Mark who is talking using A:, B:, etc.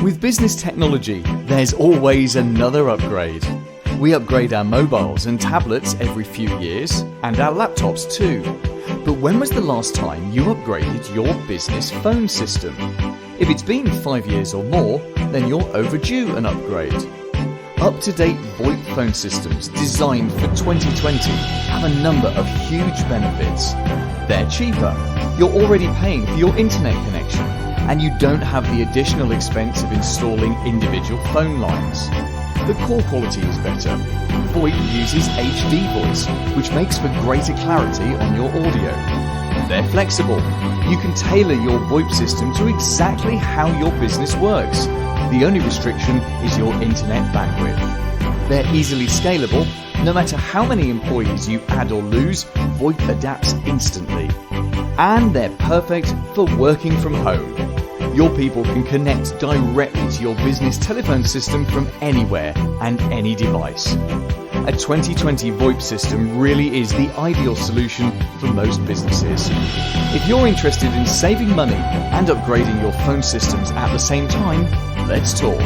A: With business technology, there's always another upgrade. We upgrade our mobiles and tablets every few years, and our laptops too. But when was the last time you upgraded your business phone system? If it's been 5 years or more, then you're overdue an upgrade. Up-to-date VoIP phone systems designed for 2020 have a number of huge benefits. They're cheaper, you're already paying for your internet connection, and you don't have the additional expense of installing individual phone lines. The call quality is better. VoIP uses HD voice, which makes for greater clarity on your audio. They're flexible. You can tailor your VoIP system to exactly how your business works. The only restriction is your internet bandwidth. They're easily scalable. No matter how many employees you add or lose, VoIP adapts instantly. And they're perfect for working from home. Your people can connect directly to your business telephone system from anywhere and any device. A 2020 VoIP system really is the ideal solution for most businesses. If you're interested in saving money and upgrading your phone systems at the same time, let's talk.